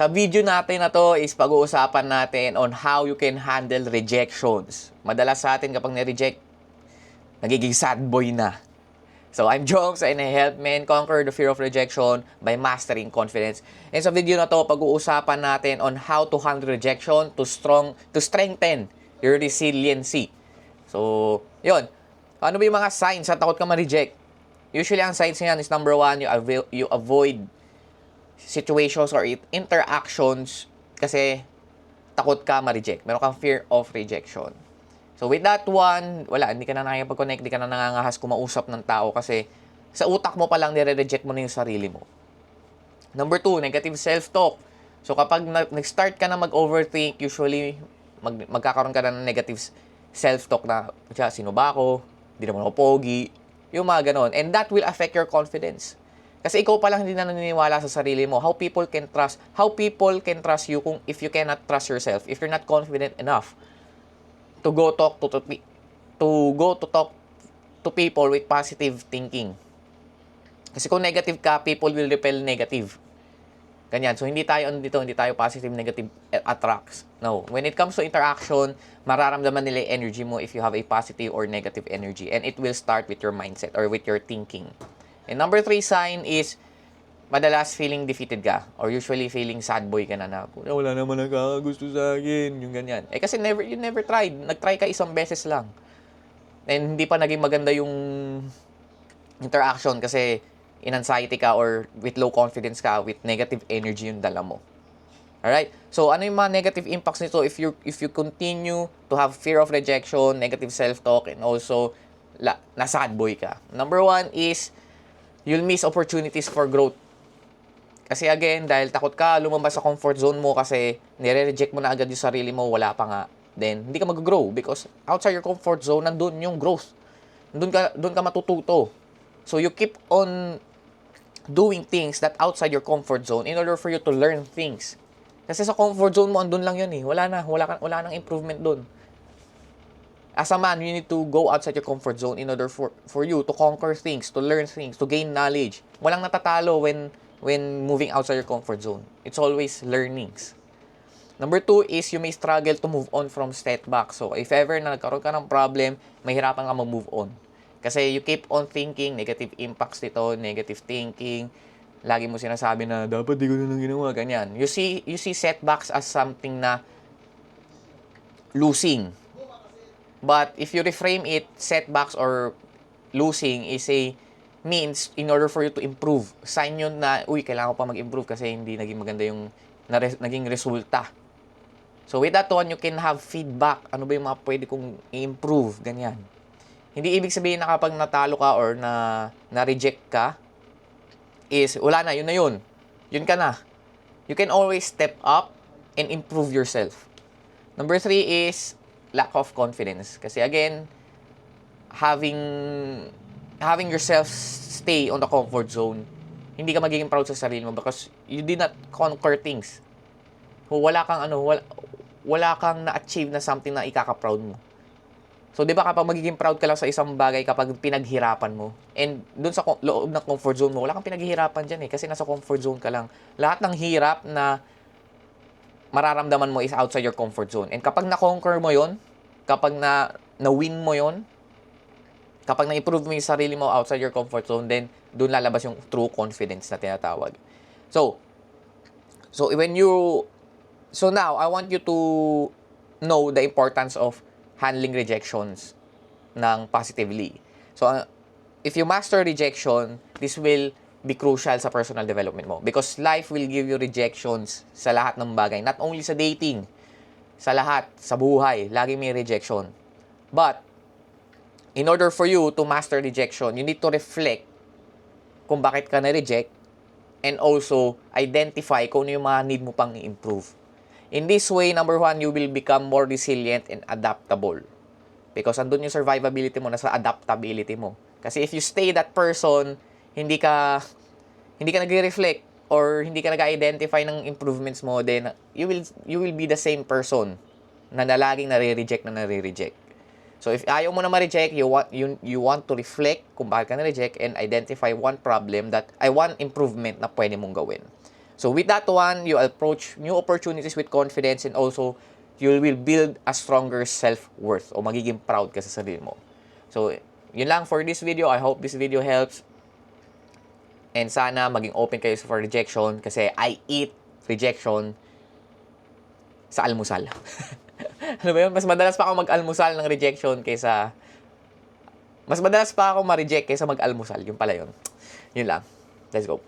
Sa video natin na to is pag-uusapan natin on how you can handle rejections. Madalas sa atin kapag na-reject, nagiging sad boy na. So I'm Jones and I help men conquer the fear of rejection by mastering confidence. And sa video na to, pag-uusapan natin on how to handle rejection to strengthen your resiliency. So, yun. Ano ba yung mga signs na takot ka ma-reject? Usually, ang signs niyan is number one, you avoid situations or interactions kasi takot ka ma-reject. Meron kang fear of rejection. So with that one, wala, hindi ka na nakikipag-connect, hindi ka na nangangahas kumausap ng tao kasi sa utak mo pa lang nire-reject mo na yung sarili mo. Number two, negative self-talk. So kapag nag-start ka na mag-overthink, usually magkakaroon ka na ng negative self-talk na, sino ba ako? Hindi naman ako pogi. Yung mga ganon. And that will affect your confidence. Kasi ikaw pa lang hindi na naniniwala sa sarili mo. How people can trust you kung if you cannot trust yourself, if you're not confident enough to go talk to people with positive thinking. Kasi kung negative ka, people will repel negative. Ganyan. So hindi tayo positive, negative attracts. No. When it comes to interaction, mararamdaman nila yung energy mo if you have a positive or negative energy, and it will start with your mindset or with your thinking. And number 3 sign is, madalas feeling defeated ka. Or usually feeling sad boy ka na wala naman nakakagusto sa akin. Yung ganyan. Kasi you never tried. Nag-try ka isang beses lang. And hindi pa naging maganda yung interaction kasi in anxiety ka or with low confidence ka, with negative energy yung dala mo. Alright? So, ano yung mga negative impacts nito if you continue to have fear of rejection, negative self-talk, and also na sad boy ka? Number 1 is, you'll miss opportunities for growth. Kasi again, dahil takot ka lumabas sa comfort zone mo kasi nire-reject mo na agad yung sarili mo, wala pa nga, then hindi ka mag-grow because outside your comfort zone, nandun yung growth. Doon ka matututo. So you keep on doing things that outside your comfort zone in order for you to learn things. Kasi sa comfort zone mo, andun lang yun eh. Wala nang improvement doon. As a man, you need to go outside your comfort zone in order for you to conquer things, to learn things, to gain knowledge. Walang natatalo when moving outside your comfort zone. It's always learnings. Number 2 is you may struggle to move on from setbacks. So, if ever na nagkaroon ka ng problem, mahirapan ka mag-move on. Kasi you keep on thinking, negative impacts dito, negative thinking. Lagi mo sinasabi na, dapat di ko na lang ginawa, ganyan. You see setbacks as something na losing. But if you reframe it, setbacks or losing is a means in order for you to improve. Sign yun na, kailangan ko pa mag-improve kasi hindi naging maganda yung naging resulta. So with that one, you can have feedback. Ano ba yung mga pwede kong i-improve? Ganyan. Hindi ibig sabihin na kapag natalo ka or na-reject ka, is wala na, yun na yun. Yun ka na. You can always step up and improve yourself. Number 3 is lack of confidence. Kasi again, having yourself stay on the comfort zone, hindi ka magiging proud sa sarili mo because you did not conquer things. Wala kang na-achieve na something na ikaka-proud mo. So, di ba kapag magiging proud ka lang sa isang bagay kapag pinaghirapan mo, and dun sa loob ng comfort zone mo, wala kang pinaghihirapan dyan kasi nasa comfort zone ka lang. Lahat ng hirap na mararamdaman mo is outside your comfort zone. And kapag na-conquer mo yon, kapag na-win mo yon, kapag na-improve mo yung sarili mo outside your comfort zone, then doon lalabas yung true confidence na tinatawag. So now, I want you to know the importance of handling rejections ng positively. So, if you master rejection, this will be crucial sa personal development mo. Because life will give you rejections sa lahat ng bagay. Not only sa dating, sa lahat, sa buhay, lagi may rejection. But, in order for you to master rejection, you need to reflect kung bakit ka na-reject and also identify kung ano yung mga need mo pang i-improve. In this way, number 1, you will become more resilient and adaptable. Because andun yung survivability mo, nasa adaptability mo. Kasi if you stay that person, hindi ka nagre-reflect or hindi ka nag-identify ng improvements mo, then you will be the same person na laging nare-reject. So if ayaw mo na ma-reject, you want to reflect kung bakit ka na-reject and identify one improvement na pwede mong gawin. So with that one, you approach new opportunities with confidence, and also you will build a stronger self-worth, o magiging proud ka sa sarili mo. So yun lang for this video. I hope this video helps. And sana maging open kayo for rejection, kasi I eat rejection sa almusal. Ano ba yun? Mas madalas pa ako mag-almusal ng rejection kaysa... Mas madalas pa ako ma-reject kaysa mag-almusal. Yun pala yun. Yun lang. Let's go.